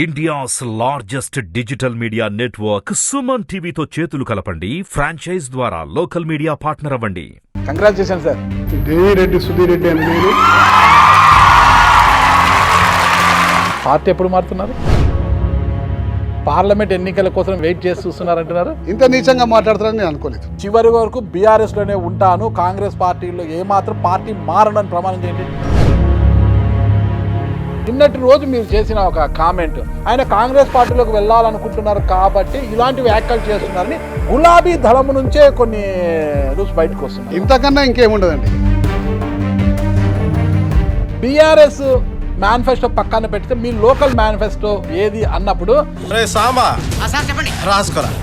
India's largest digital media network Suman టీవీతో చేతులు కలపండి. ఫ్రాంచైజ్ ద్వారా లోకల్ మీడియా పార్ట్నర్ అవ్వండి. Congratulation sir. దేవిరెడ్డి సుధీర్ రెడ్డి అని మీరు పార్టీ ఎప్పుడు మారుతున్నారు? పార్లమెంట్ ఎన్నికల కోసం వెయిట్ చేసి చూస్తున్నారంటున్నారు. ఇంత నీచంగా మాట్లాడతారని నేను అనుకోలేదు. చివరి వరకు బీఆర్ఎస్ లోనే ఉంటాను, కాంగ్రెస్ పార్టీలో ఏమాత్రం పార్టీ మారనని ప్రమాణం చేయండి. నిన్నటి రోజు మీరు చేసిన ఒక కామెంట్, ఆయన కాంగ్రెస్ పార్టీలోకి వెళ్ళాలనుకుంటున్నారు కాబట్టి ఇలాంటి వ్యాఖ్యలు చేస్తున్నారని గులాబీ దళం నుంచే కొన్ని రూల్స్ బయటకు వస్తున్నాయి. ఇంతకన్నా ఇంకేముండదండి. బీఆర్ఎస్ మేనిఫెస్టో పక్కన పెడితే మీ లోకల్ మేనిఫెస్టో ఏది అన్నప్పుడు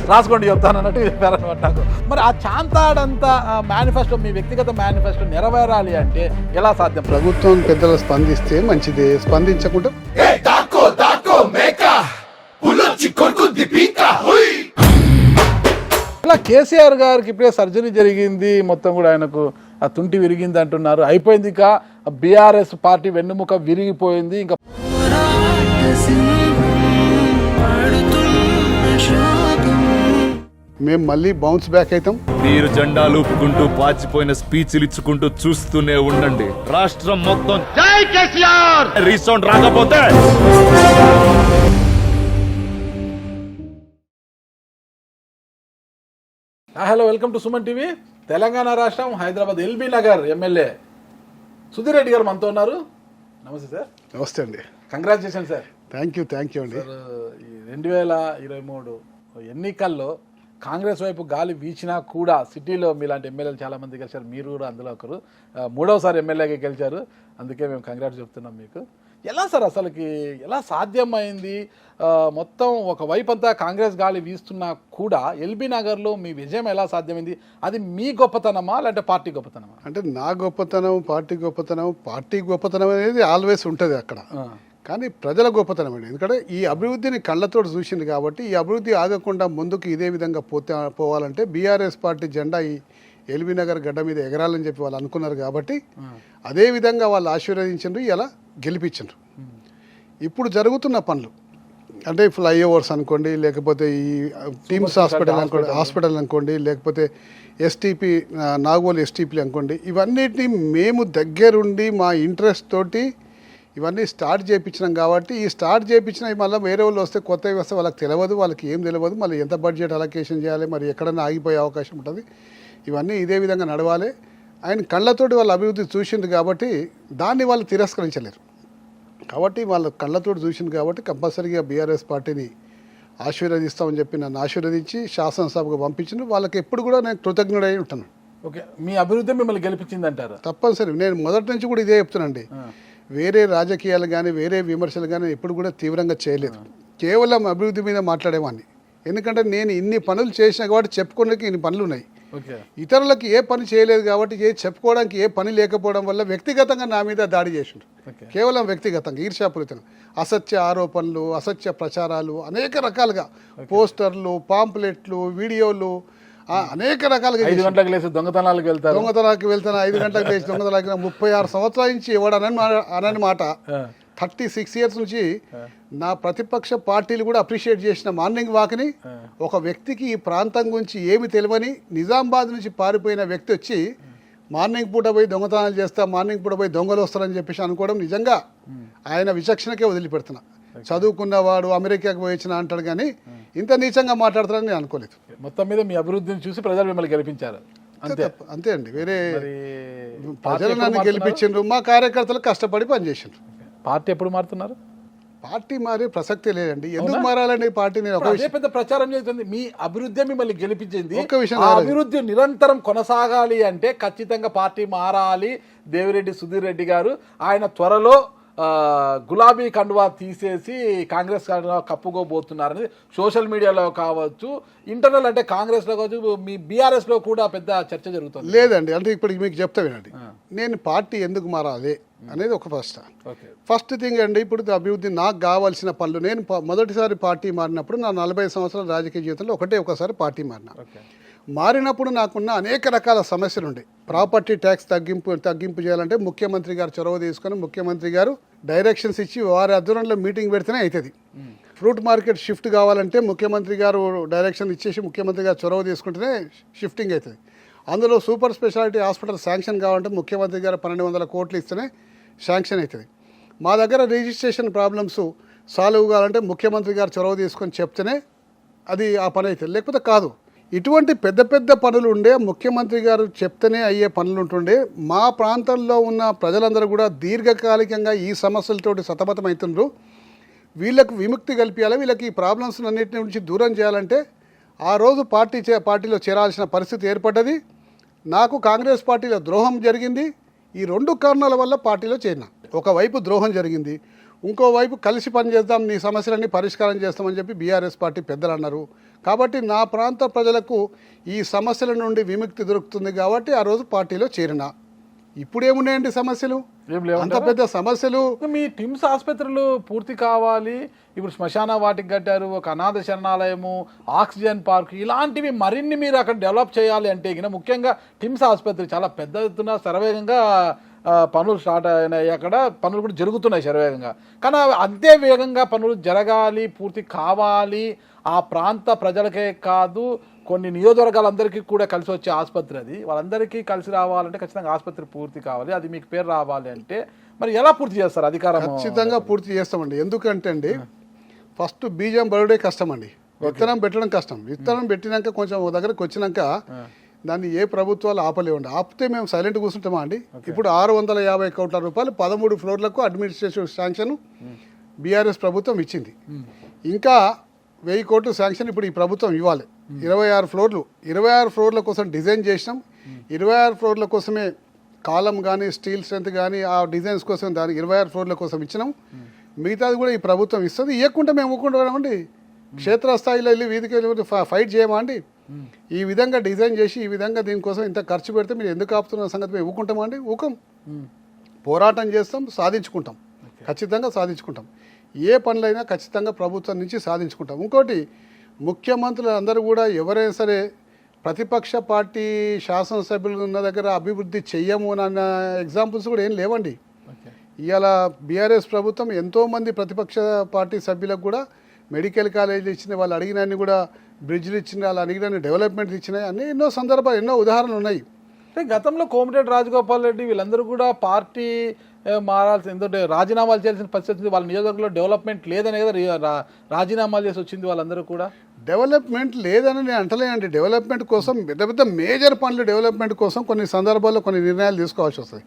రాసుకోండి చెప్తానన్నట్టు చెప్పారనమాట నాకు. మరి ఆ చాంతాడంతా మేనిఫెస్టో, మీ వ్యక్తిగత మేనిఫెస్టో నెరవేరాలి అంటే ఎలా సాధ్యం? ప్రభుత్వం పెద్దలు స్పందిస్తే మంచిదే, స్పందించకుండా అలా కేసీఆర్ గారికి ఇప్పుడే సర్జరీ జరిగింది, మొత్తం కూడా ఆయనకు ఆ తుంటి విరిగింది అంటున్నారు. అయిపోయింది, ఇక బీఆర్ఎస్ పార్టీ వెన్నుముక విరిగిపోయింది. ఇంకా మేము మళ్ళీ బౌన్స్ బ్యాక్ అవుతాం. మీరు జెండాలు ఊపుకుంటూ పాచిపోయిన స్పీచ్లు ఇచ్చుకుంటూ చూస్తూనే ఉండండి. రాష్ట్రం మొత్తం జై కేసీఆర్ రీసౌండ్ రాకపోతే hello, welcome to Suman TV. Telangana రాష్ట్రం హైదరాబాద్ ఎల్బీ నగర్ ఎమ్మెల్యే సుధీర్ రెడ్డి గారు మనతో ఉన్నారు. నమస్తే సార్. నమస్తే అండి. Congratulation sir. థ్యాంక్ యూ అండి. సార్, ఈ 2023 ఎన్నికల్లో కాంగ్రెస్ వైపు గాలి వీచినా కూడా సిటీలో మీలాంటి ఎమ్మెల్యేలు చాలామంది గెలిచారు, మీరు కూడా అందులో ఒకరు. 3వసారి ఎమ్మెల్యేగా గెలిచారు, అందుకే మేము కంగ్రాట్స్ చెప్తున్నాం మీకు. ఎలా సార్ అసలుకి ఎలా సాధ్యమైంది? మొత్తం ఒకవైపు అంతా కాంగ్రెస్ గాలి వీస్తున్నా కూడా ఎల్బీ నగర్లో మీ విజయం ఎలా సాధ్యమైంది? అది మీ గొప్పతనమా లేదంటే పార్టీ గొప్పతనమా? అంటే నా గొప్పతనం, పార్టీ గొప్పతనం అనేది ఆల్వేస్ ఉంటుంది అక్కడ. కానీ ప్రజల గొప్పతనం అండి. ఎందుకంటే ఈ అభివృద్ధిని కళ్ళతో చూసింది కాబట్టి ఈ అభివృద్ధి ఆగకుండా ముందుకు ఇదే విధంగా పోవాలంటే బీఆర్ఎస్ పార్టీ జెండా ఈ ఎల్బీ నగర్ గడ్డ మీద ఎగరాలని చెప్పి వాళ్ళు అనుకున్నారు కాబట్టి అదే విధంగా వాళ్ళు ఆశీర్వదించారు, ఇలా గెలిపించారు. ఇప్పుడు జరుగుతున్న పనులు అంటే ఫ్లైఓవర్స్ అనుకోండి, లేకపోతే ఈ టీమ్స్ హాస్పిటల్ అనుకోండి, లేకపోతే ఎస్టీపీ నాగోల్ ఎస్టీపీ అనుకోండి, ఇవన్నిటిని మేము దగ్గరుండి మా ఇంట్రెస్ట్ తోటి ఇవన్నీ స్టార్ట్ చేయించినాం. కాబట్టి ఈ స్టార్ట్ చేయించినవి మళ్ళీ వేరే వాళ్ళు వస్తే, కొత్తవి వస్తే వాళ్ళకి తెలియదు, వాళ్ళకి ఏం తెలియదు, మళ్ళీ ఎంత బడ్జెట్ అలొకేషన్ చేయాలి, మరి ఎక్కడన్నా ఆగిపోయే అవకాశం ఉంటుంది. ఇవన్నీ ఇదే విధంగా నడవాలి. ఆయన కళ్ళతోటి వాళ్ళు అభివృద్ధి చూసింది కాబట్టి దాన్ని వాళ్ళు తిరస్కరించలేరు. కాబట్టి వాళ్ళు కళ్ళతోటి చూసింది కాబట్టి కంపల్సరీగా బీఆర్ఎస్ పార్టీని ఆశీర్వదిస్తామని చెప్పి నన్ను ఆశీర్వదించి శాసనసభకు పంపించిన వాళ్ళకి ఎప్పుడు కూడా నేను కృతజ్ఞుడై ఉంటాను. ఓకే, మీ అభివృద్ధి మిమ్మల్ని గెలిపించింది అంటారు? తప్పనిసరి. నేను మొదటి నుంచి కూడా ఇదే చెప్తానండి. వేరే రాజకీయాలు కానీ వేరే విమర్శలు కానీ ఎప్పుడు కూడా తీవ్రంగా చేయలేదు. కేవలం అభివృద్ధి మీద మాట్లాడేవాడిని. ఎందుకంటే నేను ఇన్ని పనులు చేసినా కాబట్టి చెప్పుకోవడానికి ఇన్ని పనులు ఉన్నాయి. ఇతరులకు ఏ పని చేయలేదు కాబట్టి చెప్పుకోవడానికి ఏ పని లేకపోవడం వల్ల వ్యక్తిగతంగా నా మీద దాడి చేసిండు. కేవలం వ్యక్తిగతంగా ఈర్ష్యాపూరితంగా అసత్య ఆరోపణలు, అసత్య ప్రచారాలు, అనేక రకాలుగా పోస్టర్లు, పాంప్లెట్లు, వీడియోలు, అనేక రకాలుగా. 5 గంటలకు లేచి దొంగతనాలకు వెళ్తాను, 5 గంటలకు లేచి దొంగతనాలకు 36 సంవత్సరాల నుంచి అనని మాట 36 ఇయర్స్ నుంచి నా ప్రతిపక్ష పార్టీలు కూడా అప్రిషియేట్ చేసిన మార్నింగ్ వాక్ని ఒక వ్యక్తికి ఈ ప్రాంతం గురించి ఏమి తెలియని నిజామాబాద్ నుంచి పారిపోయిన వ్యక్తి వచ్చి మార్నింగ్ పూట పోయి దొంగతనాలు చేస్తా, మార్నింగ్ పూట పోయి దొంగలు వస్తారని చెప్పేసి అనుకోవడం నిజంగా ఆయన విచక్షణకే వదిలిపెడుతున్నా. చదువుకున్నవాడు అమెరికాకు పోయి వచ్చిన అంటాడు, కానీ ఇంత నీచంగా మాట్లాడతారని నేను అనుకోలేదు. మొత్తం మీద మీ అభివృద్ధిని చూసి ప్రజలు మిమ్మల్ని గెలిపించారు. అంతే అండి. వేరే ప్రజలు నన్ను గెలిపించారు, మా కార్యకర్తలు కష్టపడి పనిచేసారు. పార్టీ ఎప్పుడు మారుతున్నారు? పార్టీ మారే ప్రసక్తే లేదండి. ఎందుకు మారాలండి పార్టీ? నేను ఒక పెద్ద ప్రచారం చేస్తుంది. మీ అభివృద్ధి మిమ్మల్ని గెలిపించింది. ఒక విషయం, అభివృద్ధి నిరంతరం కొనసాగాలి అంటే ఖచ్చితంగా పార్టీ మారాలి. దేవిరెడ్డి సుధీర్ రెడ్డి గారు ఆయన త్వరలో గులాబీ కండువా తీసేసి కాంగ్రెస్ కండువా కప్పుకోబోతున్నారని సోషల్ మీడియాలో కావచ్చు, ఇంటర్నల్ అంటే కాంగ్రెస్లో కావచ్చు, మీ బీఆర్ఎస్లో కూడా పెద్ద చర్చ జరుగుతుంది. లేదండి, అంటే ఇప్పుడు మీకు చెప్తా వినండి. నేను పార్టీ ఎందుకు మారాలి అనేది ఒక ఫస్ట్ థింగ్ అండి. ఇప్పుడు అభివృద్ధి నాకు కావాల్సిన పనులు, నేను మొదటిసారి పార్టీ మారినప్పుడు నా 40 సంవత్సరాల రాజకీయ జీవితంలో ఒకసారి పార్టీ మారినప్పుడు నాకున్న అనేక రకాల సమస్యలు ఉండే. ప్రాపర్టీ ట్యాక్స్ తగ్గింపు చేయాలంటే ముఖ్యమంత్రి గారు చొరవ తీసుకొని ముఖ్యమంత్రి గారు డైరెక్షన్స్ ఇచ్చి వారి ఆధ్వర్యంలో మీటింగ్ పెడితేనే అవుతుంది. ఫ్రూట్ మార్కెట్ షిఫ్ట్ కావాలంటే ముఖ్యమంత్రి గారు డైరెక్షన్ ఇచ్చేసి ముఖ్యమంత్రి గారు చొరవ తీసుకుంటేనే షిఫ్టింగ్ అవుతుంది. అందులో సూపర్ స్పెషాలిటీ హాస్పిటల్ శాంక్షన్ కావాలంటే ముఖ్యమంత్రి గారు 1200 కోట్లు ఇస్తేనే శాంక్షన్ అవుతుంది. మా దగ్గర రిజిస్ట్రేషన్ ప్రాబ్లమ్స్ సాల్వ్ కావాలంటే ముఖ్యమంత్రి గారు చొరవ తీసుకొని చెప్తేనే అది ఆ పని అవుతుంది, లేకపోతే కాదు. ఇటువంటి పెద్ద పెద్ద పనులు ఉండే ముఖ్యమంత్రి గారు చెప్తేనే అయ్యే పనులు ఉంటుండే. మా ప్రాంతంలో ఉన్న ప్రజలందరూ కూడా దీర్ఘకాలికంగా ఈ సమస్యలతోటి సతమతమవుతుండ్రు. వీళ్ళకు విముక్తి కల్పించాలి, వీళ్ళకి ఈ ప్రాబ్లమ్స్ అన్నింటి నుంచి దూరం చేయాలంటే ఆ రోజు పార్టీలో చేరాల్సిన పరిస్థితి ఏర్పడ్డది. నాకు కాంగ్రెస్ పార్టీలో ద్రోహం జరిగింది. ఈ 2 కారణాల వల్ల పార్టీలో చేరిన. ఒకవైపు ద్రోహం జరిగింది, ఇంకోవైపు కలిసి పనిచేద్దాం, నీ సమస్యలన్నీ పరిష్కారం చేస్తామని చెప్పి బీఆర్ఎస్ పార్టీ పెద్దలు అన్నారు. కాబట్టి నా ప్రాంత ప్రజలకు ఈ సమస్యల నుండి విముక్తి దొరుకుతుంది కాబట్టి ఆ రోజు పార్టీలో చేరిన. ఇప్పుడేమున్నాయండి సమస్యలు? అంత పెద్ద సమస్యలు. మీ టిమ్స్ ఆసుపత్రులు పూర్తి కావాలి, ఇప్పుడు శ్మశాన వాటికి కట్టారు, ఒక అనాథ శరణాలయము, ఆక్సిజన్ పార్క్, ఇలాంటివి మరిన్ని మీరు అక్కడ డెవలప్ చేయాలి అంటే ముఖ్యంగా టిమ్స్ ఆసుపత్రి చాలా పెద్ద ఎత్తున శరవేగంగా పనులు స్టార్ట్ అయినాయి, అక్కడ పనులు కూడా జరుగుతున్నాయి శరవేగంగా. కానీ అంతే వేగంగా పనులు జరగాలి, పూర్తి కావాలి. ఆ ప్రాంత ప్రజలకే కాదు, కొన్ని నియోజకవర్గాలందరికీ కూడా కలిసి వచ్చే ఆసుపత్రి అది. వాళ్ళందరికీ కలిసి రావాలంటే ఖచ్చితంగా ఆసుపత్రి పూర్తి కావాలి, అది మీకు పేరు రావాలి అంటే మరి ఎలా పూర్తి చేస్తారు? అధికారం ఖచ్చితంగా పూర్తి చేస్తామండి. ఎందుకంటే అండి ఫస్ట్ బీజం బరుడే కష్టం అండి, విత్తనం పెట్టడం కష్టం. విత్తనం పెట్టినాక కొంచెం దగ్గరకు వచ్చినాక దాన్ని ఏ ప్రభుత్వాలు ఆపలేవండి. ఆపితే మేము సైలెంట్ కూర్చుంటామా అండి? ఇప్పుడు 650 కోట్ల రూపాయలు 13 ఫ్లోర్లకు అడ్మినిస్ట్రేటివ్ శాంక్షన్ బీఆర్ఎస్ ప్రభుత్వం ఇచ్చింది. ఇంకా 1000 కోట్లు శాంక్షన్ ఇప్పుడు ఈ ప్రభుత్వం ఇవ్వాలి. 26 ఫ్లోర్లు, 26 ఫ్లోర్ల కోసం డిజైన్ చేసినాం. 26 ఫ్లోర్ల కోసమే కాలం కానీ స్టీల్ స్ట్రెంత్ కానీ ఆ డిజైన్స్ కోసం దానికి 26 ఫ్లోర్ల కోసం ఇచ్చినాం. మిగతాది కూడా ఈ ప్రభుత్వం ఇస్తుంది. ఇవ్వకుండా మేము ఊరుకుంటామండి? క్షేత్రస్థాయిలో వెళ్ళి వీధికి వెళ్ళి ఫైట్ చేయమా అండి? ఈ విధంగా డిజైన్ చేసి ఈ విధంగా దీనికోసం ఇంత ఖర్చు పెడితే మీరు ఎందుకు ఆపుతున్న సంగతి మేము ఊరుకుంటామా అండి? ఊకం. పోరాటం చేస్తాం, సాధించుకుంటాం, ఖచ్చితంగా సాధించుకుంటాం. ఏ పనులైనా ఖచ్చితంగా ప్రభుత్వం నుంచి సాధించుకుంటాం. ఇంకోటి, ముఖ్యమంత్రులు అందరూ కూడా ఎవరైనా సరే ప్రతిపక్ష పార్టీ శాసనసభ్యులు ఉన్న దగ్గర అభివృద్ధి చెయ్యము అన్న ఎగ్జాంపుల్స్ కూడా ఏం లేవండి. ఇవాళ బీఆర్ఎస్ ప్రభుత్వం ఎంతోమంది ప్రతిపక్ష పార్టీ సభ్యులకు కూడా మెడికల్ కాలేజీలు ఇచ్చిన, వాళ్ళు అడిగినన్ని కూడా బ్రిడ్జ్లు ఇచ్చిన, వాళ్ళు అడిగిన డెవలప్మెంట్ ఇచ్చినాయి అన్ని ఎన్నో సందర్భాలు, ఎన్నో ఉదాహరణలు ఉన్నాయి. అంటే గతంలో కోమటిరెడ్డి రాజగోపాల్ రెడ్డి వీళ్ళందరూ కూడా పార్టీ మారాల్సిన, ఎందుకంటే రాజీనామాలు చేయాల్సిన పరిస్థితి, వాళ్ళ నియోజకవర్గంలో డెవలప్మెంట్ లేదనే కదా రాజీనామాలు చేసి వచ్చింది వాళ్ళందరూ కూడా. డెవలప్మెంట్ లేదని నేను అంటలేనండి. డెవలప్మెంట్ కోసం పెద్ద పెద్ద మేజర్ పనులు డెవలప్మెంట్ కోసం కొన్ని సందర్భాల్లో కొన్ని నిర్ణయాలు తీసుకోవాల్సి వస్తుంది.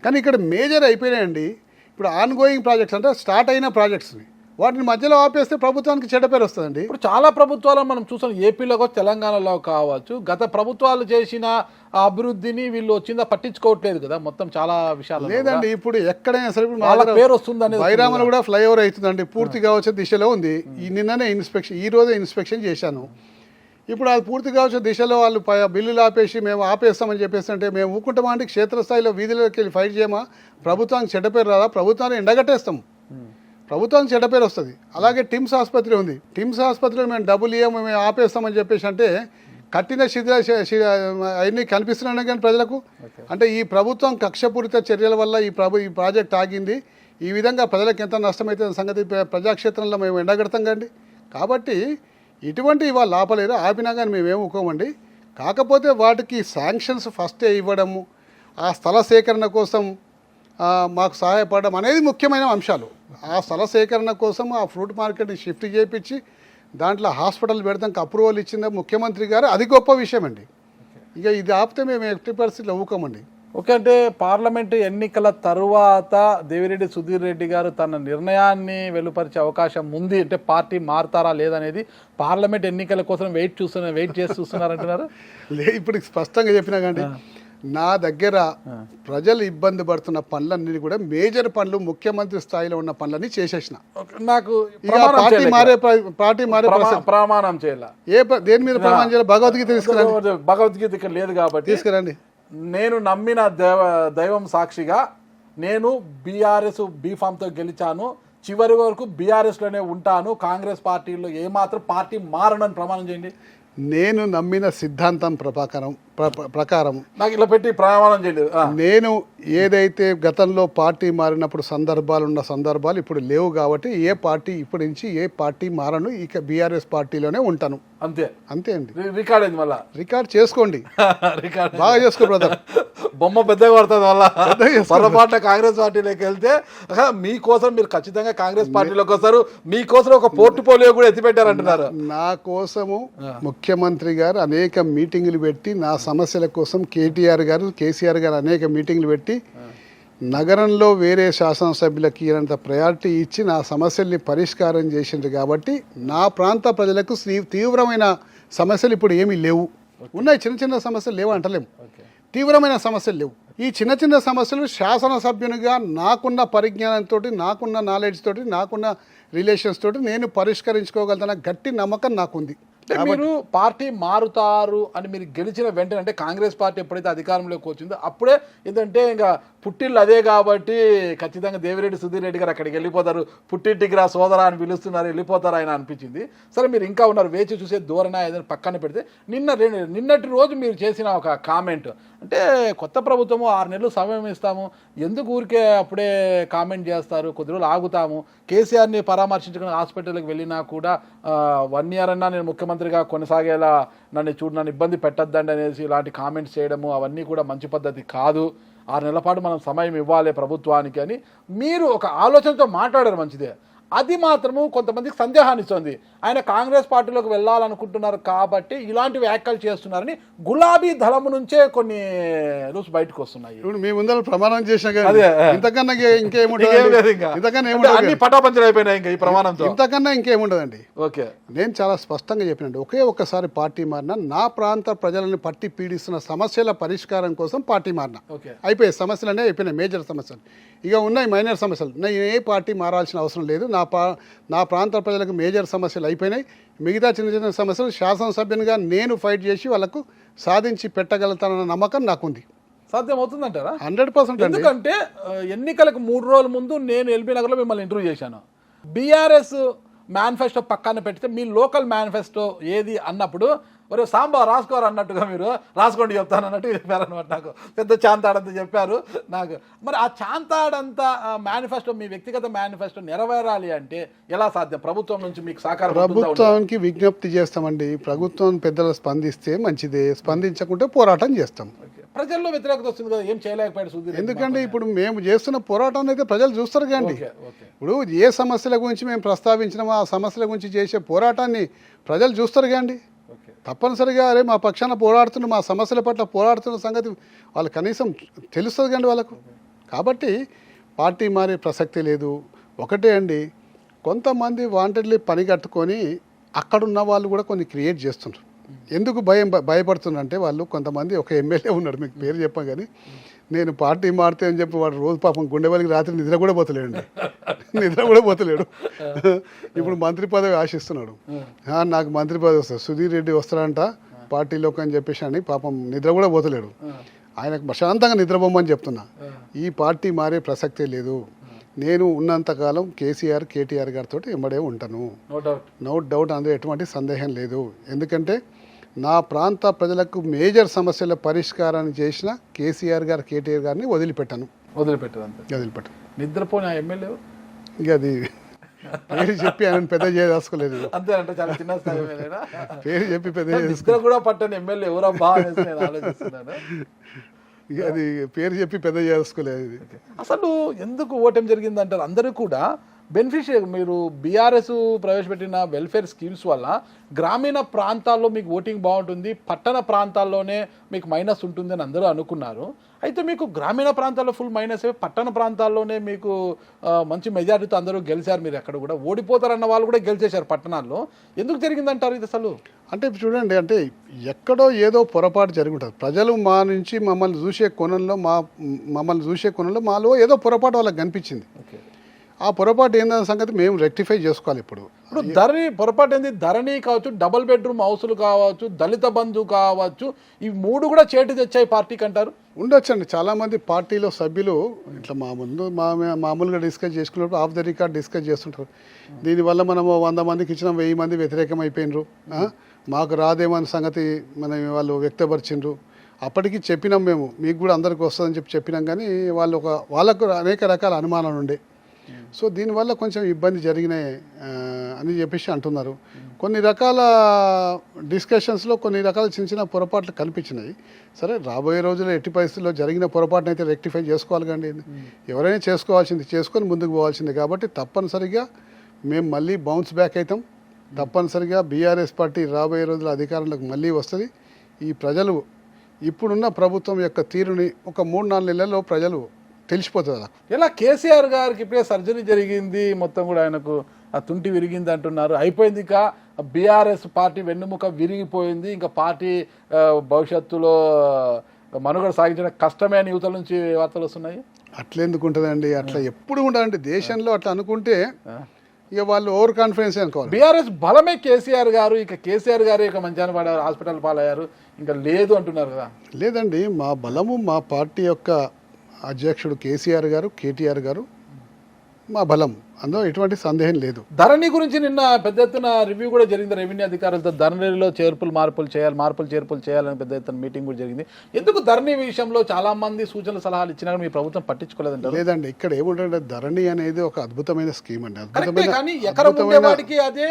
కానీ ఇక్కడ మేజర్ అయిపోయినాయండి. ఇప్పుడు ఆన్ గోయింగ్ ప్రాజెక్ట్స్ అంటే స్టార్ట్ అయిన ప్రాజెక్ట్స్ని వాటిని మధ్యలో ఆపేస్తే ప్రభుత్వానికి చెడ్డ పేరు వస్తుందండి. ఇప్పుడు చాలా ప్రభుత్వాలను మనం చూసాం, ఏపీలో కావచ్చు, తెలంగాణలో కావచ్చు, గత ప్రభుత్వాలు చేసిన అభివృద్ధిని వీళ్ళు వచ్చిందా పట్టించుకోవట్లేదు కదా. మొత్తం చాలా విషయాలు లేదండి. ఇప్పుడు ఎక్కడైనా సరే పేరు వస్తుంది, వైరామలు కూడా ఫ్లైఓవర్ అవుతుందండి, పూర్తిగా వచ్చే దిశలో ఉంది. నిన్ననే ఇన్స్పెక్షన్, ఈ రోజే ఇన్స్పెక్షన్ చేశాను. ఇప్పుడు అది పూర్తిగా వచ్చే దిశలో వాళ్ళు బిల్లులు ఆపేసి మేము ఆపేస్తామని చెప్పేసి అంటే మేము ఊరుకుంటామా అంటే? క్షేత్రస్థాయిలో వీధుల్లోకి వెళ్ళి ఫైట్ చేయమా? ప్రభుత్వానికి చెడ్డ పేరు రాదా? ప్రభుత్వాన్ని ఎండగట్టేస్తాం, ప్రభుత్వానికి చెడ్డ పేరు వస్తుంది. అలాగే టిమ్స్ ఆసుపత్రి ఉంది, టిమ్స్ ఆసుపత్రిలో మేము డబ్బులు ఇవ్వము, మేము ఆపేస్తామని చెప్పేసి అంటే కట్టిన అవన్నీ కనిపిస్తున్నాయి కానీ ప్రజలకు. అంటే ఈ ప్రభుత్వం కక్షపూరిత చర్యల వల్ల ఈ ప్రాజెక్ట్ ఆగింది. ఈ విధంగా ప్రజలకు ఎంత నష్టమైతే సంగతి ప్రజాక్షేత్రంలో మేము ఎండగడతాం కండి. కాబట్టి ఇటువంటి వాళ్ళు ఆపలేరు, ఆపినా కానీ మేమేమి ఊకోమండి. కాకపోతే వాటికి శాంక్షన్స్ ఫస్టే ఇవ్వడము, ఆ స్థల సేకరణ కోసం మాకు సహాయపడడం అనేది ముఖ్యమైన అంశాలు. ఆ స్థల సేకరణ కోసం ఆ ఫ్రూట్ మార్కెట్ని షిఫ్ట్ చేయించి దాంట్లో హాస్పిటల్ పెడతానికి అప్రూవల్ ఇచ్చింది ముఖ్యమంత్రి గారు, అది గొప్ప విషయం అండి. ఇక ఇది ఆపితే మేము 80% ఊకోమండి. ఓకే, అంటే పార్లమెంటు ఎన్నికల తరువాత దేవిరెడ్డి సుధీర్ రెడ్డి గారు తన నిర్ణయాన్ని వెలువరిచే అవకాశం ఉంది అంటే పార్టీ మారుతారా లేదనేది పార్లమెంట్ ఎన్నికల కోసం వెయిట్ చేసి చూస్తున్నారంటున్నారు. ఇప్పుడు స్పష్టంగా చెప్పినా కానీ నా దగ్గర ప్రజలు ఇబ్బంది పడుతున్న పనులన్నీ కూడా మేజర్ పనులు, ముఖ్యమంత్రి స్థాయిలో ఉన్న పనులన్నీ చేసేసిన. నాకు పార్టీ మారే ప్రమాణం చేయాలి. దేని మీద ప్రమాణం చేయాలి? భగవద్గీత తీసుకురండి. భగవద్గీత ఇక్కడ లేదు కాబట్టి తీసుకురండి. నేను నమ్మిన దైవం సాక్షిగా నేను బీఆర్ఎస్ బీఫామ్తో గెలిచాను, చివరి వరకు బీఆర్ఎస్లోనే ఉంటాను, కాంగ్రెస్ పార్టీలో ఏమాత్రం పార్టీ మారనని ప్రమాణం చేయండి. నేను నమ్మిన సిద్ధాంతం ప్రకారం నాకు ఇలా పెట్టి ప్రమాణం చేయలేదు. నేను ఏదైతే గతంలో పార్టీ మారినప్పుడు ఉన్న సందర్భాలు ఇప్పుడు లేవు కాబట్టి ఏ పార్టీ ఇప్పటి నుంచి ఏ పార్టీ మారను, ఇక బీఆర్ఎస్ పార్టీలోనే ఉంటాను. అంతే అంతే అండి. రికార్డ్ అయింది మళ్ళా. రికార్డ్ చేసుకోండి, రికార్డ్ బాగా చేసుకో బ్రదర్. బొమ్మ పెద్దగా పడుతుంది వల్ల పొరపాటున కాంగ్రెస్ పార్టీలోకి వెళ్తే మీకోసం మీరు ఖచ్చితంగా కాంగ్రెస్ పార్టీలోకి వస్తారు. మీకోసం ఒక పోర్ట్ఫోలియో కూడా ఎత్తిపెట్టారంటున్నారు. నా కోసము ముఖ్యమంత్రి గారు అనేక మీటింగులు పెట్టి, నా సమస్యల కోసం కేసీఆర్ గారు అనేక మీటింగులు పెట్టి, నగరంలో వేరే శాసనసభ్యులకి ఇలాంటి ప్రయారిటీ ఇచ్చి నా సమస్యల్ని పరిష్కారం చేసిండ్రు. కాబట్టి నా ప్రాంత ప్రజలకు తీవ్రమైన సమస్యలు ఇప్పుడు ఏమీ లేవు. ఉన్నాయి, చిన్న చిన్న సమస్యలు లేవు అంటలేము, తీవ్రమైన సమస్యలు లేవు. ఈ చిన్న చిన్న సమస్యలు శాసనసభ్యునిగా నాకున్న పరిజ్ఞానంతో, నాకున్న నాలెడ్జ్ తోటి, నాకున్న రిలేషన్స్ తోటి నేను పరిష్కరించుకోగలుగుతున్న గట్టి నమ్మకం నాకుంది. మీరు పార్టీ మారుతారు అని మీరు గెలిచిన వెంటనే, అంటే కాంగ్రెస్ పార్టీ ఎప్పుడైతే అధికారంలోకి వచ్చిందో అప్పుడే ఏంటంటే ఇంకా పుట్టిల్లు అదే కాబట్టి ఖచ్చితంగా దేవిరెడ్డి సుధీర్ రెడ్డి గారు అక్కడికి వెళ్ళిపోతారు, పుట్టింటికి రా సోదరా అని పిలుస్తున్నారు, వెళ్ళిపోతారు ఆయన అనిపించింది. సరే మీరు ఇంకా ఉన్నారు, వేచి చూసే ధోరణ ఏదైనా పక్కన పెడితే నిన్నటి రోజు మీరు చేసిన ఒక కామెంట్, అంటే కొత్త ప్రభుత్వము 6 నెలలు సమయం ఇస్తాము, ఎందుకు ఊరికే అప్పుడే కామెంట్ చేస్తారు, కొద్ది రోజులు ఆగుతాము, కేసీఆర్ని పరామర్శించుకుని హాస్పిటల్కి వెళ్ళినా కూడా 1 year అన్నా నేను ముఖ్యమంత్రిగా కొనసాగేలా నన్ను ఇబ్బంది పెట్టద్దండి అనేసి ఇలాంటి కామెంట్స్ చేయడము అవన్నీ కూడా మంచి పద్ధతి కాదు. 6 నెలల పాటు మనం సమయం ఇవ్వాలి ప్రభుత్వానికి అని మీరు ఒక ఆలోచనతో మాట్లాడారు, మంచిదే. అది మాత్రము కొంతమందికి సందేహాన్ని ఇస్తుంది. ఆయన కాంగ్రెస్ పార్టీలోకి వెళ్ళాలనుకుంటున్నారు కాబట్టి ఇలాంటి వ్యాఖ్యలు చేస్తున్నారని గులాబీ దళము నుంచే కొన్ని రూల్స్ బయటకు వస్తున్నాయి. ఇప్పుడు మీ ముందర ప్రమాణం చేసిన ఇంతకన్నా పటాపంచలు అయిపోయినాయి ఇంకా ఈ ప్రమాణంతో, ఇంతకన్నా ఇంకేముండదండి. ఓకే, నేను చాలా స్పష్టంగా చెప్పినండి, ఒక్కసారి పార్టీ మారినా నా ప్రాంత ప్రజలను పట్టి పీడిస్తున్న సమస్యల పరిష్కారం కోసం పార్టీ మారినా అయిపోయాయి. సమస్యలనే అయిపోయినాయి, మేజర్ సమస్యలు. ఇక ఉన్నాయి మైనర్ సమస్యలు. నేను ఏ పార్టీ మారాల్సిన అవసరం లేదు. నా ప్రాంత ప్రజలకు మేజర్ సమస్యలు అయిపోయినాయి. మిగతా చిన్న చిన్న సమస్యలు శాసనసభ్యునిగా నేను ఫైట్ చేసి వాళ్ళకు సాధించి పెట్టగలుగుతానన్న నమ్మకం నాకుంది. సాధ్యం అవుతుందంటారా? 100%. ఎందుకంటే ఎన్నికలకు 3 రోజుల ముందు నేను ఎల్బీ నగర్లో మిమ్మల్ని ఇంటర్వ్యూ చేశాను. బీఆర్ఎస్ మేనిఫెస్టో పక్కన పెడితే మీ లోకల్ మేనిఫెస్టో ఏది అన్నప్పుడు మరి సాంబా రాసుకోరు అన్నట్టుగా మీరు రాసుకోండి చెప్తాను అన్నట్టు చెప్పారనమాట. నాకు పెద్ద చాంతాడంతా చెప్పారు నాకు. మరి ఆ చాంతాడంతా మేనిఫెస్టో, మీ వ్యక్తిగత మేనిఫెస్టో నెరవేరాలి అంటే ఎలా సాధ్యం? ప్రభుత్వం నుంచి మీకు సహకారం? ప్రభుత్వానికి విజ్ఞప్తి చేస్తామండి. ప్రభుత్వం పెద్దలు స్పందిస్తే మంచిదే, స్పందించకుంటే పోరాటం చేస్తాం. ప్రజల్లో వ్యతిరేకత వస్తుంది కదా, ఏం చేయలేకపోయాడు సుధీర్. ఎందుకంటే ఇప్పుడు మేము చేస్తున్న పోరాటాన్ని అయితే ప్రజలు చూస్తారు కండి. ఇప్పుడు ఏ సమస్యల గురించి మేము ప్రస్తావించినామో ఆ సమస్యల గురించి చేసే పోరాటాన్ని ప్రజలు చూస్తారు కండి. తప్పనిసరిగా అరే మా పక్షాన పోరాడుతున్న, మా సమస్యల పట్ల పోరాడుతున్న సంగతి వాళ్ళు కనీసం తెలుస్తుంది కండి వాళ్ళకు. కాబట్టి పార్టీ మారే ప్రసక్తి లేదు. ఒకటే అండి, కొంతమంది వాంటెడ్లీ పని కట్టుకొని అక్కడున్న వాళ్ళు కూడా కొన్ని క్రియేట్ చేస్తున్నారు. ఎందుకు భయపడుతున్నారంటే వాళ్ళు కొంతమంది, ఒక ఎమ్మెల్యే ఉన్నాడు, మీకు పేరు చెప్పాం కానీ, నేను పార్టీ మారితే అని చెప్పి వాడు రోజు పాపం గుండెవలికి రాత్రి నిద్ర కూడా పోతలేడు. ఇప్పుడు మంత్రి పదవి ఆశిస్తున్నాడు. నాకు మంత్రి పదవి వస్తుంది, సుధీర్ రెడ్డి వస్తాడంట పార్టీలోకి అని చెప్పేసి అని పాపం నిద్ర కూడా పోతలేడు. ఆయనకు ప్రశాంతంగా నిద్రపోమని చెప్తున్నా. ఈ పార్టీ మారే ప్రసక్తే లేదు. నేను ఉన్నంతకాలం కేటీఆర్ గారితో ఎంబడే ఉంటాను. నో డౌట్ అందులో ఎటువంటి సందేహం లేదు. ఎందుకంటే నా ప్రాంత ప్రజలకు మేజర్ సమస్యల పరిష్కారాన్ని చేసిన కేటీఆర్ గారిని వదిలిపెట్టాను. నిద్రపోయిన ఎమ్మెల్యే ఇక అది పేరు చెప్పి ఆయన పెద్ద చేసుకోలేదు. అంతే అంటే చాలా చిన్న స్థాయి పేరు చెప్పి పెద్ద నిద్ర కూడా పట్టని ఎమ్మెల్యే ఎవరబ్బా నేను ఆలోచిస్తున్నాను. ఇక అది పేరు చెప్పి పెద్ద చేసుకోలేదు. అసలు ఎందుకు ఓటమి జరిగింది అంటారు? అందరూ కూడా బెనిఫిషియర్, మీరు బీఆర్ఎస్ ప్రవేశపెట్టిన వెల్ఫేర్ స్కీమ్స్ వల్ల గ్రామీణ ప్రాంతాల్లో మీకు ఓటింగ్ బాగుంటుంది, పట్టణ ప్రాంతాల్లోనే మీకు మైనస్ ఉంటుంది అని అందరూ అనుకున్నారు. అయితే మీకు గ్రామీణ ప్రాంతాల్లో ఫుల్ మైనస్, పట్టణ ప్రాంతాల్లోనే మీకు మంచి మెజారిటీతో అందరూ గెలిచారు. మీరు ఎక్కడ కూడా ఓడిపోతారన్న వాళ్ళు కూడా గెలిచేశారు పట్టణాల్లో. ఎందుకు జరిగిందంటారు ఇది అసలు? అంటే చూడండి, అంటే ఎక్కడో ఏదో పొరపాటు జరుగుతుంది. ప్రజలు మా నుంచి మమ్మల్ని చూసే కోణంలో మాలో ఏదో పొరపాటు వాళ్ళకి కనిపించింది. ఆ పొరపాటు ఏందన్న సంగతి మేము రెక్టిఫై చేసుకోవాలి ఇప్పుడు. ఇప్పుడు ధరణి పొరపాటు ఏంది, ధరణి కావచ్చు, డబుల్ బెడ్రూమ్ హౌసులు కావచ్చు, దళిత బంధు కావచ్చు, ఈ 3 కూడా చేటు తెచ్చాయి పార్టీకి అంటారు. ఉండొచ్చండి. చాలామంది పార్టీలో సభ్యులు ఇట్లా మామూలుగా డిస్కస్ చేసుకున్నప్పుడు ఆఫ్ ద రికార్డ్ డిస్కస్ చేస్తుంటారు. దీనివల్ల మనము 100 మందికి ఇచ్చిన 1000 మంది వ్యతిరేకం అయిపోయినరు, మాకు రాదేమన్న సంగతి వాళ్ళు వ్యక్తపరిచిండ్రు. అప్పటికి చెప్పినాం మేము, మీకు కూడా అందరికి వస్తుందని చెప్పినాం, కానీ వాళ్ళకు అనేక రకాల అనుమానాలు ఉండే. సో దీనివల్ల కొంచెం ఇబ్బంది జరిగినాయి అని చెప్పేసి అంటున్నారు. కొన్ని రకాల డిస్కషన్స్లో కొన్ని రకాల చిన్న చిన్న పొరపాట్లు కనిపించినాయి. సరే, రాబోయే రోజుల్లో ఎట్టి పరిస్థితుల్లో జరిగిన పొరపాటును అయితే రెక్టిఫై చేసుకోవాలి కండి. ఎవరైనా చేసుకోవాల్సింది చేసుకొని ముందుకు పోవాల్సింది. కాబట్టి తప్పనిసరిగా మేము మళ్ళీ బౌన్స్ బ్యాక్ అవుతాం. తప్పనిసరిగా బీఆర్ఎస్ పార్టీ రాబోయే రోజుల అధికారంలోకి మళ్ళీ వస్తుంది. ఈ ప్రజలు ఇప్పుడున్న ప్రభుత్వం యొక్క తీరుని ఒక 3-4 నెలల్లో ప్రజలు తెలిసిపోతుంది. అలా ఇలా కేసీఆర్ గారికి ఇప్పుడే సర్జరీ జరిగింది, మొత్తం కూడా ఆయనకు ఆ తుంటి విరిగింది అంటున్నారు. అయిపోయింది, ఇక బీఆర్ఎస్ పార్టీ వెన్నుముక విరిగిపోయింది, ఇంకా పార్టీ భవిష్యత్తులో మనుగడ సాగించడం కష్టమే అని యువతల నుంచి వార్తలు వస్తున్నాయి. అట్లా ఎందుకు ఉంటుందండి? అట్లా ఎప్పుడు ఉండాలండి దేశంలో. అట్లా అనుకుంటే ఇక వాళ్ళు ఓవర్ కాన్ఫిడెన్స్ అనుకోవాలి. బీఆర్ఎస్ బలమే కేసీఆర్ గారు, ఇక కేసీఆర్ గారు ఇక మంచాన పడారు, హాస్పిటల్ పాలయ్యారు, ఇంకా లేదు అంటున్నారు కదా. లేదండి, మా బలము మా పార్టీ యొక్క అధ్యక్షుడు కేసీఆర్ గారు, కేటీఆర్ గారు మా బలం, అందులో ఎటువంటి సందేహం లేదు. ధరణి గురించి నిన్న పెద్ద ఎత్తున రివ్యూ కూడా జరిగింది. రెవెన్యూ అధికారులతో ధరణిలో మార్పులు చేర్పులు చేయాలని పెద్ద ఎత్తున మీటింగ్ కూడా జరిగింది. ఎందుకు ధరణి విషయంలో చాలా మంది సూచనలు సలహాలు ఇచ్చినా మీ ప్రభుత్వం పట్టించుకోలేదంటారు? లేదండి, ఇక్కడ ఏముంటే ధరణి అనేది ఒక అద్భుతమైన స్కీమ్ అండి. కానీ ఎకరం ఉండేవాడికి అదే,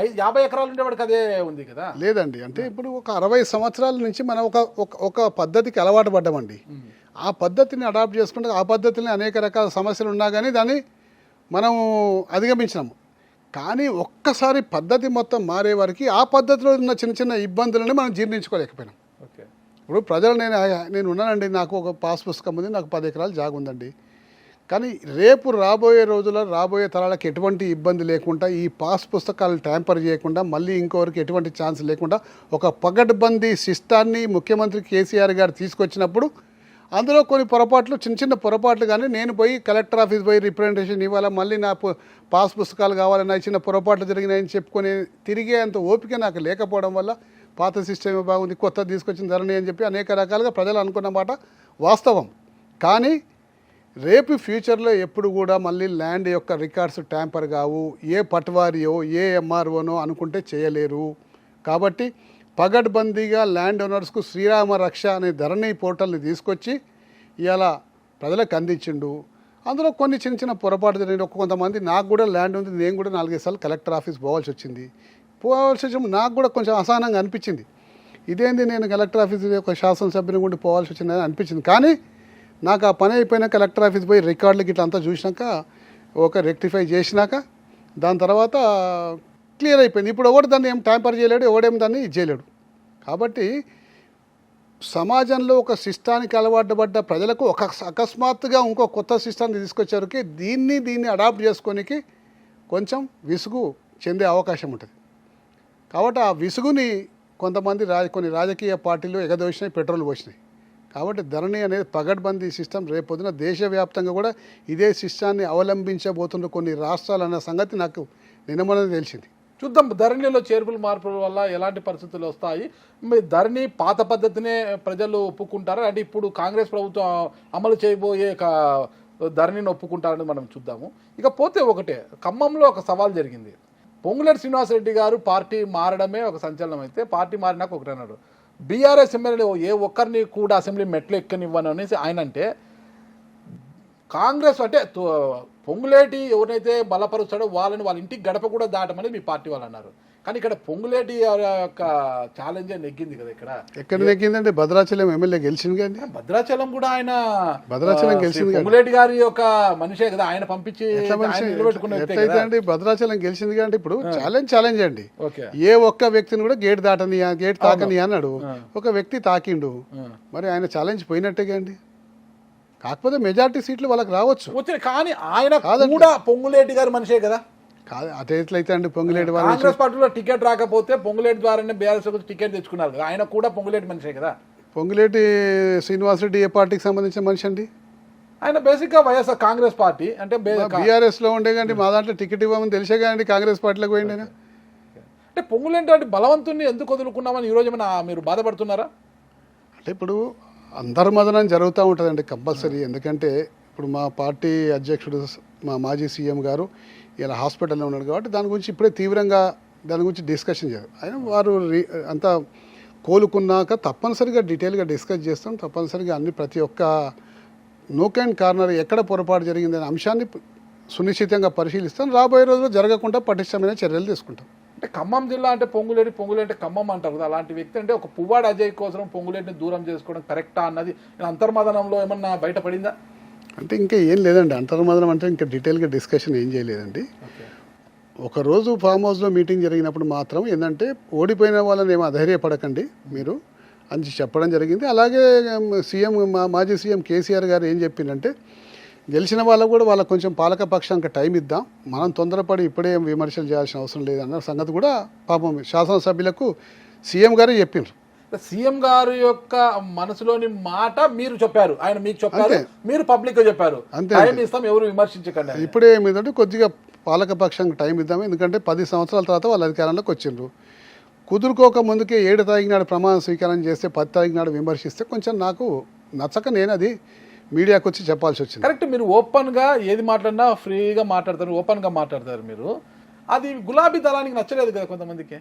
50 ఎకరాలు ఉండేవాడికి అదే ఉంది కదా. లేదండి, అంటే ఇప్పుడు ఒక 60 సంవత్సరాల నుంచి మనం ఒక పద్ధతికి అలవాటు పడ్డామండి. ఆ పద్ధతిని అడాప్ట్ చేసుకుంటే ఆ పద్ధతిని అనేక రకాల సమస్యలు ఉన్నా కానీ దాన్ని మనం అధిగమించినాము. కానీ ఒక్కసారి పద్ధతి మొత్తం మారే వరకు ఆ పద్ధతిలో ఉన్న చిన్న చిన్న ఇబ్బందులని మనం జీర్ణించుకోలేకపోయినాం. ఓకే, ఇప్పుడు ప్రజలు నేను ఉన్నానండి, నాకు ఒక పాస్ పుస్తకం ఉంది, నాకు 10 ఎకరాలు జాగు ఉందండి. కానీ రేపు రాబోయే రోజుల్లో రాబోయే తరాలకు ఎటువంటి ఇబ్బంది లేకుండా, ఈ పాస్ పుస్తకాలు ట్యాంపర్ చేయకుండా, మళ్ళీ ఇంకోరికి ఎటువంటి ఛాన్స్ లేకుండా ఒక పగడ్బందీ సిస్టాన్ని ముఖ్యమంత్రి కేసీఆర్ గారు తీసుకొచ్చినప్పుడు అందులో కొన్ని పొరపాట్లు, చిన్న పొరపాట్లు, కానీ నేను పోయి కలెక్టర్ ఆఫీస్ పోయి రిప్రజెంటేషన్ ఇవ్వాలా, మళ్ళీ నా పాస్ పుస్తకాలు కావాలన్నా చిన్న పొరపాట్లు జరిగినాయని చెప్పుకొని తిరిగే అంత ఓపిక నాకు లేకపోవడం వల్ల పాత సిస్టమ్ బాగుంది, కొత్త తీసుకొచ్చిన ధరణి అని చెప్పి అనేక రకాలుగా ప్రజలు అనుకున్న మాట వాస్తవం. కానీ రేపు ఫ్యూచర్లో ఎప్పుడు కూడా మళ్ళీ ల్యాండ్ యొక్క రికార్డ్స్ ట్యాంపర్ కావు. ఏ పట్వారియో ఏ ఎంఆర్ఓనో అనుకుంటే చేయలేరు. కాబట్టి పగడ్బందీగా ల్యాండ్ ఓనర్స్కు శ్రీరామ రక్ష అనే ధరణి పోర్టల్ని తీసుకొచ్చి ఇవాళ ప్రజలకు అందించిండు. అందులో కొన్ని చిన్న పొరపాటు జరిగిన కొంతమంది, నాకు కూడా ల్యాండ్ ఉంది, నేను కూడా 4-5 సార్లు కలెక్టర్ ఆఫీస్ పోవాల్సి వచ్చింది. నాకు కూడా కొంచెం అసహనంగా అనిపించింది. ఇదేంది, నేను కలెక్టర్ ఆఫీస్ ఒక శాసనసభ్యుని కూడా పోవాల్సి వచ్చిందని అనిపించింది. కానీ నాకు ఆ పని అయిపోయినా కలెక్టర్ ఆఫీస్ పోయి రికార్డులకి ఇట్లా అంతా చూసినాక, ఒక రెక్టిఫై చేసినాక దాని తర్వాత క్లియర్ అయిపోయింది. ఇప్పుడు ఎవడు దాన్ని ఏం ట్యాంపర్ చేయలేడు, ఎవడేం దాన్ని ఇది చేయలేడు. కాబట్టి సమాజంలో ఒక సిస్టానికి అలవాటు పడ్డ ప్రజలకు అకస్మాత్తుగా ఇంకో కొత్త సిస్టాన్ని తీసుకొచ్చేసరికి దీన్ని అడాప్ట్ చేసుకోనికి కొంచెం విసుగు చెందే అవకాశం ఉంటుంది. కాబట్టి ఆ విసుగుని కొంతమంది కొన్ని రాజకీయ పార్టీలు ఎగదోసినాయి, పెట్రోల్ పోసినాయి. కాబట్టి ధరణి అనేది పగడ్బందీ సిస్టమ్ రేపొద్దున దేశవ్యాప్తంగా కూడా ఇదే సిస్టాన్ని అవలంబించబోతున్న కొన్ని రాష్ట్రాలు అన్న సంగతి నాకు నిన్నమనే తెలిసింది. చూద్దాం, ధరణిలో మార్పుల వల్ల ఎలాంటి పరిస్థితులు వస్తాయి. మీరు ధరణి పాత పద్ధతినే ప్రజలు ఒప్పుకుంటారా, అంటే ఇప్పుడు కాంగ్రెస్ ప్రభుత్వం అమలు చేయబోయే ధరణిని ఒప్పుకుంటారని మనం చూద్దాము. ఇక పోతే ఒకటే, ఖమ్మంలో ఒక సవాల్ జరిగింది. పొంగులేటి శ్రీనివాసరెడ్డి గారు పార్టీ మారడమే ఒక సంచలనం అయితే, పార్టీ మారినాక ఒకటి అన్నాడు, బీఆర్ఎస్ ఎమ్మెల్యే ఏ ఒక్కరిని కూడా అసెంబ్లీ మెట్లు ఎక్కనివ్వను అనేసి ఆయన అంటే, కాంగ్రెస్ అంటే పొంగులేటి ఎవరైతే బలపరుస్తాడో వాళ్ళ ఇంటికి గడప కూడా దాటమని మీ పార్టీ వాళ్ళు అన్నారు. కానీ ఇక్కడ పొంగులేటి యొక్క ఛాలెంజ్ నెగ్గింది కదా. ఎక్కడ నెగ్గిందంటే భద్రాచలం ఎమ్మెల్యే గెలిచింది కానీ, భద్రాచలం కూడా ఆయన భద్రాచలం గెలిచింది, పొంగులేటి గారి యొక్క మనిషే కదా, ఆయన పంపించి ఎట్లయితే భద్రాచలం గెలిచింది కానీ ఇప్పుడు ఛాలెంజ్ అండి. ఏ ఒక్క వ్యక్తిని కూడా గేట్ తాకని అన్నాడు, ఒక వ్యక్తి తాకిండు, మరి ఆయన ఛాలెంజ్ పోయినట్టేగా అండి. కాకపోతే మెజార్టీ సీట్లు వాళ్ళకి రావచ్చు, కానీ ఆయన కూడా పొంగులేటి గారి మనిషే కదా. కాదు, అటు ఎట్లయితే అండి పొంగులేటి కాంగ్రెస్ పార్టీలో టికెట్ రాకపోతే పొంగులేటి ద్వారానే బీఆర్ఎస్ టికెట్ తెచ్చుకున్నారు కదా, ఆయన కూడా పొంగులేటి మనిషే కదా. పొంగులేటి శ్రీనివాసరెడ్డి ఏ పార్టీకి సంబంధించిన మనిషి అండి? ఆయన బేసిక్గా వైఎస్ఆర్ కాంగ్రెస్ పార్టీ అంటే బీఆర్ఎస్ లో ఉండే కానీ మా దాంట్లో టికెట్ ఇవ్వమని తెలిసే కానీ కాంగ్రెస్ పార్టీలోకి పోయింది ఆయన. అంటే పొంగులేంటి బలవంతుని ఎందుకు వదులుకున్నామని ఈరోజు ఏమైనా మీరు బాధపడుతున్నారా? అంటే ఇప్పుడు అంతర్మదనం జరుగుతూ ఉంటుందండి కంపల్సరీ. ఎందుకంటే ఇప్పుడు మా పార్టీ అధ్యక్షుడు మా మాజీ సీఎం గారు ఇలా హాస్పిటల్లో ఉన్నాడు కాబట్టి దాని గురించి ఇప్పుడే తీవ్రంగా దాని గురించి డిస్కషన్ చేయాలి. ఆయన వారు అంతా కోలుకున్నాక తప్పనిసరిగా డీటెయిల్గా డిస్కస్ చేస్తాం. తప్పనిసరిగా అన్ని ప్రతి ఒక్క నోక్ అండ్ కార్నర్ ఎక్కడ పొరపాటు జరిగిందనే అంశాన్ని సునిశ్చితంగా పరిశీలిస్తాం. రాబోయే రోజుల్లో జరగకుండా పటిష్టమైన చర్యలు తీసుకుంటాం. అంటే ఖమ్మం జిల్లా అంటే పొంగులేటి అంటే ఖమ్మం అంటారు కదా, అలాంటి వ్యక్తి అంటే ఒక పువ్వాడు అజయ్ కోసం పొంగులేటిని దూరం చేసుకోవడం కరెక్టా అన్నది అంతర్మదనంలో ఏమన్నా బయటపడిందా? అంటే ఇంకా ఏం లేదండి, అంతర్మదనం అంటే ఇంకా డీటెయిల్గా డిస్కషన్ ఏం చేయలేదండి. ఒకరోజు ఫామ్ హౌస్లో మీటింగ్ జరిగినప్పుడు మాత్రం ఏంటంటే ఓడిపోయిన వాళ్ళని ఏమో అధైర్యపడకండి మీరు అని చెప్పడం జరిగింది. అలాగే సీఎం మాజీ సీఎం కేసీఆర్ గారు ఏం చెప్పిందంటే గెలిచిన వాళ్ళకు కూడా వాళ్ళకు కొంచెం పాలకపక్షానికి టైం ఇద్దాం, మనం తొందరపడి ఇప్పుడే విమర్శలు చేయాల్సిన అవసరం లేదన్న సంగతి కూడా పాపం శాసనసభ్యులకు సీఎం గారు చెప్పిండ్రు. సీఎం గారు యొక్క మనసులోని మాట మీరు చెప్పారు, ఆయన మీకు చెప్పారు, మీరు పబ్లిక్ గా చెప్పారు. అంతే, టైం ఇస్తాం, ఎవరు విమర్శించకండి. ఇప్పుడే ఏమిటంటే కొద్దిగా పాలకపక్షానికి టైం ఇద్దాం, ఎందుకంటే 10 సంవత్సరాల తర్వాత వాళ్ళు అధికారంలోకి వచ్చిండ్రు. కుదురుకోక ముందుకే 7 తారీఖు నాడు ప్రమాణ స్వీకారం చేస్తే 10 తారీఖు నాడు విమర్శిస్తే కొంచెం నాకు నచ్చక నేను అది మీడియాకి వచ్చి చెప్పాల్సి వచ్చింది. కరెక్ట్, మీరు ఓపెన్ గా ఏది మాట్లాడినా ఫ్రీగా మాట్లాడతారు, ఓపెన్ గా మాట్లాడతారు మీరు. అది గులాబీ దళానికి నచ్చలేదు కదా కొంతమందికి.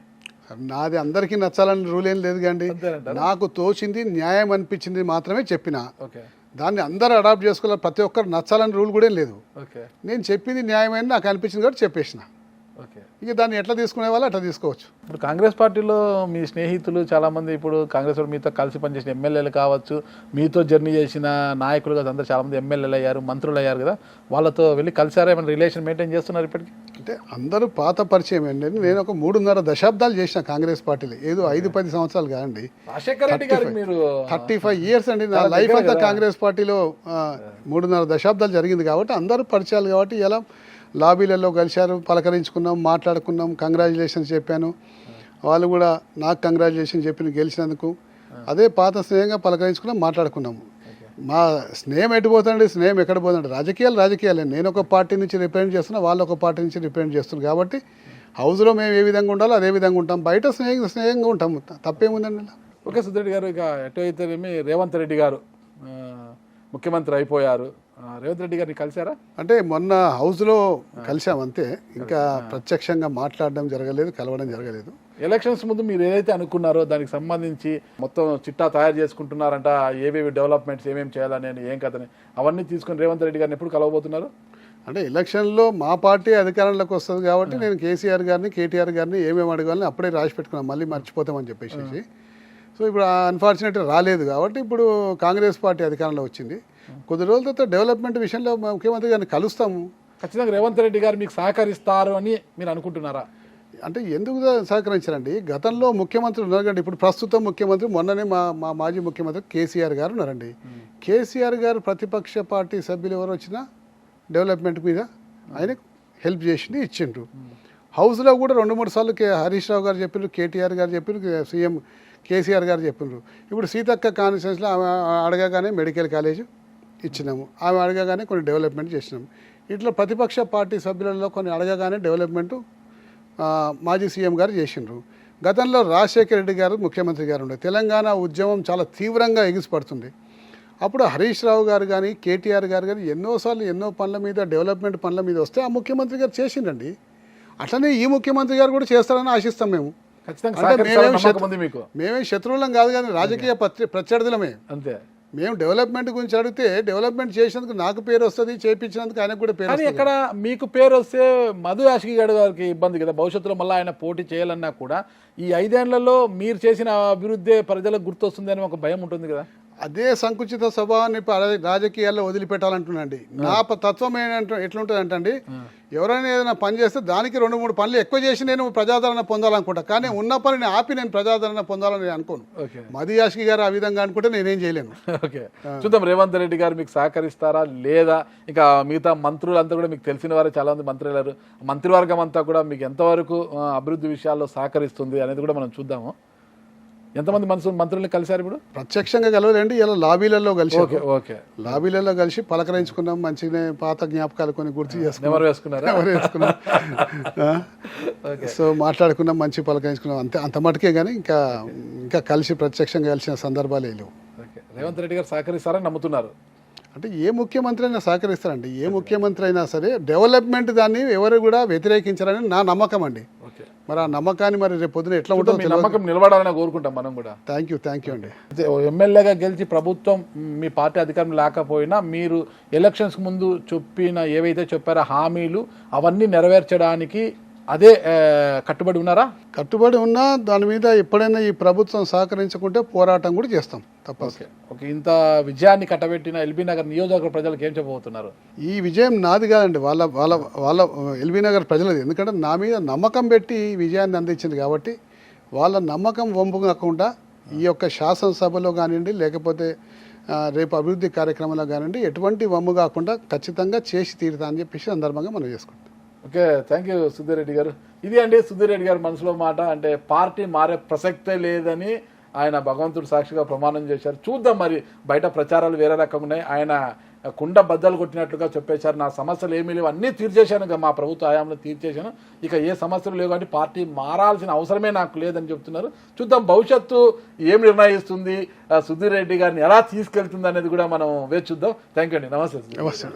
నాది అందరికీ నచ్చాలని రూల్ ఏం లేదు కండి, నాకు తోచింది న్యాయం అనిపించింది మాత్రమే చెప్పిన. దాన్ని అందరూ అడాప్ట్ చేసుకోవాలి, ప్రతి ఒక్కరు నచ్చాలని రూల్ కూడా లేదు. నేను చెప్పింది న్యాయమైన నాకు అనిపించింది కాబట్టి చెప్పేసిన. ఇక దాన్ని ఎట్లా తీసుకునే వాళ్ళు అట్లా తీసుకోవచ్చు. ఇప్పుడు కాంగ్రెస్ పార్టీలో మీ స్నేహితులు చాలామంది ఇప్పుడు కాంగ్రెస్ మీతో కలిసి పనిచేసిన ఎమ్మెల్యేలు కావచ్చు, మీతో జర్నీ చేసిన నాయకులు కదా, అందరూ చాలామంది ఎమ్మెల్యేలు అయ్యారు, మంత్రులు అయ్యారు కదా, వాళ్ళతో వెళ్ళి కలిసారా, ఏమైనా రిలేషన్ మెయింటైన్ చేస్తున్నారు ఇప్పటికి? అంటే అందరూ పాత పరిచయం అండి. నేను ఒక 3.5 దశాబ్దాలు చేసిన కాంగ్రెస్ పార్టీలో, ఏదో 5-10 సంవత్సరాలు కాదండి, రాజశేఖర్ రెడ్డి గారికి మీరు 35 ఇయర్స్ అండి. నా లైఫ్ అంతా కాంగ్రెస్ పార్టీలో 3.5 దశాబ్దాలు జరిగింది కాబట్టి అందరూ పరిచయాలు. కాబట్టి ఇలా లాబీలలో కలిశారు, పలకరించుకున్నాం, మాట్లాడుకున్నాం, కంగ్రాచులేషన్స్ చెప్పాను, వాళ్ళు కూడా నాకు కంగ్రాచులేషన్ చెప్పిన గెలిచినందుకు. అదే పాత స్నేహంగా పలకరించుకున్నాం, మాట్లాడుకున్నాము. మా స్నేహం ఎటు పోతుందండి, స్నేహం ఎక్కడ పోతుందండి, రాజకీయాలే. నేను ఒక పార్టీ నుంచి రిప్రజెంట్ చేస్తున్నా, వాళ్ళు ఒక పార్టీ నుంచి రిప్రజెంట్ చేస్తున్నారు. కాబట్టి హౌస్లో మేము ఏ విధంగా ఉండాలో అదే విధంగా ఉంటాం, బయట స్నేహంగా ఉంటాము, తప్పేముందండి. ఓకే సుధీర్ గారు, ఇక ఎటు అయితేనేమి రేవంత్ రెడ్డి గారు ముఖ్యమంత్రి అయిపోయారు. రేవంత్ రెడ్డి గారిని కలిసారా? అంటే మొన్న హౌస్లో కలిసాం అంతే, ఇంకా ప్రత్యక్షంగా మాట్లాడడం జరగలేదు, కలవడం జరగలేదు. ఎలక్షన్స్ ముందు మీరు ఏదైతే అనుకున్నారో దానికి సంబంధించి మొత్తం చిట్టా తయారు చేసుకుంటున్నారంట, ఏవేవి డెవలప్మెంట్స్ ఏమేమి చేయాలని, ఏం కథని అవన్నీ తీసుకుని రేవంత్ రెడ్డి గారిని ఎప్పుడు కలవబోతున్నారు? అంటే ఎలక్షన్లో మా పార్టీ అధికారంలోకి వస్తుంది కాబట్టి నేను కేసీఆర్ గారిని, కేటీఆర్ గారిని ఏమేమి అడగాలని అప్పుడే రాసి పెట్టుకున్నాం, మళ్ళీ మర్చిపోతామని చెప్పేసి. సో ఇప్పుడు అన్ఫార్చునేట్గా రాలేదు కాబట్టి ఇప్పుడు కాంగ్రెస్ పార్టీ అధికారంలో వచ్చింది. కొద్ది రోజుల తర్వాత డెవలప్మెంట్ విషయంలో ముఖ్యమంత్రి గారిని కలుస్తాము. ఖచ్చితంగా రేవంత్ రెడ్డి గారు మీకు సహకరిస్తారు అని మీరు అనుకుంటున్నారా? అంటే ఎందుకు సహకరించారండి, గతంలో ముఖ్యమంత్రి ఉన్నారు కండి, ఇప్పుడు ప్రస్తుతం ముఖ్యమంత్రి మొన్ననే మా మాజీ ముఖ్యమంత్రి కేసీఆర్ గారు ఉన్నారండి. కేసీఆర్ గారు ప్రతిపక్ష పార్టీ సభ్యులు ఎవరు వచ్చినా డెవలప్మెంట్ మీద ఆయనకు హెల్ప్ చేసింది, ఇచ్చిండ్రు. హౌస్లో కూడా 2-3 సార్లు హరీష్ రావు గారు చెప్పిండ్రు, కేటీఆర్ గారు చెప్పిండ్రు, సీఎం కేసీఆర్ గారు చెప్పిండ్రు. ఇప్పుడు సీతక్క కాన్స్టిట్యున్సీలో ఆమె అడగగానే మెడికల్ కాలేజ్ ఇచ్చినాము, ఆమె అడగగానే కొన్ని డెవలప్మెంట్ చేసినాము. ఇట్లా ప్రతిపక్ష పార్టీ సభ్యులలో కొన్ని అడగగానే డెవలప్మెంట్ మాజీ సీఎం గారు చేసిండ్రు. గతంలో రాజశేఖర రెడ్డి గారు ముఖ్యమంత్రి గారు ఉండే, తెలంగాణ ఉద్యమం చాలా తీవ్రంగా ఎగిసిపడుతుంది. అప్పుడు హరీష్ రావు గారు కానీ కేటీఆర్ గారు కానీ ఎన్నోసార్లు ఎన్నో పనుల మీద, డెవలప్మెంట్ పనుల మీద వస్తే ఆ ముఖ్యమంత్రి గారు చేసిండండి. అట్లనే ఈ ముఖ్యమంత్రి గారు కూడా చేస్తారని ఆశిస్తాం మేము. మేమేం శత్రువులం కాదు కానీ రాజకీయ ప్రత్యర్థులమే అంతే. మేము డెవలప్మెంట్ గురించి అడిగితే డెవలప్మెంట్ చేసినందుకు నాకు పేరు వస్తుంది, చేయించినందుకు ఆయనకు కూడా పేరు. ఇక్కడ మీకు పేరు వస్తే మధు యాష్కి గారికి ఇబ్బంది కదా, భవిష్యత్తులో మళ్ళీ ఆయన పోటీ చేయాలన్నా కూడా ఈ 5 ఏళ్లలో మీరు చేసిన అభివృద్ధి ప్రజలకు గుర్తొస్తుంది అని ఒక భయం ఉంటుంది కదా. అదే సంకుచిత స్వభావాన్ని రాజకీయాల్లో వదిలిపెట్టాలంటున్నాండి. నా తత్వం ఏంటంటే ఎట్లుంటుందంటండి, ఎవరైనా ఏదైనా పని చేస్తే దానికి 2-3 పనులు ఎక్కువ చేసి నేను ప్రజాదరణ పొందాలనుకుంటా, కానీ ఉన్న పనిని ఆపి నేను ప్రజాదరణ పొందాలని అనుకోను. మధు యాష్కి గారు ఆ విధంగా అనుకుంటే నేనేం చేయలేను. ఓకే, చూద్దాం రేవంత్ రెడ్డి గారు మీకు సహకరిస్తారా లేదా. ఇంకా మిగతా మంత్రులంతా కూడా మీకు తెలిసిన వారే చాలా మంది మంత్రులు, మంత్రివర్గం అంతా కూడా మీకు ఎంతవరకు అభివృద్ధి విషయాల్లో సహకరిస్తుంది అనేది కూడా మనం చూద్దాము. ఎంతమంది మంత్రుల్ని కలిశారు ఇప్పుడు? ప్రత్యక్షంగా కలవలేండి, ఇలా లాబీలలో కలిసి ఓకే ఓకే, లాబీలలో కలిసి పలకరించుకున్నాం, మంచిగా పాత జ్ఞాపకాలు కొన్ని గుర్తు చేసుకున్నాం, ఎవరు వేసుకున్నారా? ఎవరు వేసుకున్నాం. సో మాట్లాడుకున్నాం, మంచి పలకరించుకున్నాం, అంతే, అంత మటుకే. కానీ ఇంకా కలిసి ప్రత్యక్షంగా కలిసిన సందర్భాలే లేవు. ఓకే, రేవంత్ రెడ్డి గారు సహకరిస్తారని నమ్ముతున్నారు? అంటే ఏ ముఖ్యమంత్రి అయినా సహకరిస్తారండి. ఏ ముఖ్యమంత్రి అయినా సరే డెవలప్మెంట్ దాన్ని ఎవరు కూడా వ్యతిరేకించారని నా నమ్మకం అండి. ఓకే, మరి ఆ నమ్మకాన్ని మరి రేపు పొద్దున ఎట్లా ఉంటుందో మీ నమ్మకం నిలబడాలని కోరుకుంటాం మనం కూడా. థ్యాంక్ యూ అండి. ఎమ్మెల్యేగా గెలిచి ప్రభుత్వం మీ పార్టీ అధికారం లేకపోయినా మీరు ఎలక్షన్స్ ముందు ఏవైతే చెప్పారో హామీలు అవన్నీ నెరవేర్చడానికి అదే కట్టుబడి ఉన్నారా? కట్టుబడి ఉన్నా దాని మీద ఎప్పుడైనా ఈ ప్రభుత్వం సహకరించుకుంటే పోరాటం కూడా చేస్తాం తప్పదు. ఓకే, ఇంత విజయాన్ని కట్టబెట్టిన ఎల్బీ నగర్ నియోజకవర్గ ప్రజలకు ఏం చెప్పబోతున్నారు? ఈ విజయం నాది కాదండి, వాళ్ళ వాళ్ళ వాళ్ళ ఎల్బీ నగర్ ప్రజలది. ఎందుకంటే నా మీద నమ్మకం పెట్టి ఈ విజయాన్ని అందించింది కాబట్టి వాళ్ళ నమ్మకం వంపు కాకుండా ఈ యొక్క శాసనసభలో కానివ్వండి, లేకపోతే రేపు అభివృద్ధి కార్యక్రమంలో కానివ్వండి, ఎటువంటి వమ్ము కాకుండా ఖచ్చితంగా చేసి తీరుతా అని చెప్పేసి సందర్భంగా మనం చేసుకుంటాం. Okay, thank you Sudheer Reddy గారు. ఇది అండి సుధీర్ రెడ్డి గారు మనసులో మాట. అంటే పార్టీ మారే ప్రసక్తే లేదని ఆయన భగవంతుడు సాక్షిగా ప్రమాణం చేశారు. చూద్దాం, మరి బయట ప్రచారాలు వేరే రకంగా ఉన్నాయి. ఆయన కుండ బద్దలు కొట్టినట్లుగా చెప్పేశారు. నా సమస్యలు ఏమీ లేవు, అన్నీ తీర్చేశాను, మా ప్రభుత్వ హయాంలో తీర్చేశాను, ఇక ఏ సమస్యలు లేవు, కాబట్టి పార్టీ మారాల్సిన అవసరమే నాకు లేదని చెప్తున్నారు. చూద్దాం భవిష్యత్తు ఏం నిర్ణయిస్తుంది, సుధీర్ రెడ్డి గారిని ఎలా తీసుకెళ్తుంది అనేది కూడా మనం వేచి చూద్దాం. థ్యాంక్ యూ అండి. నమస్తే. నమస్తే.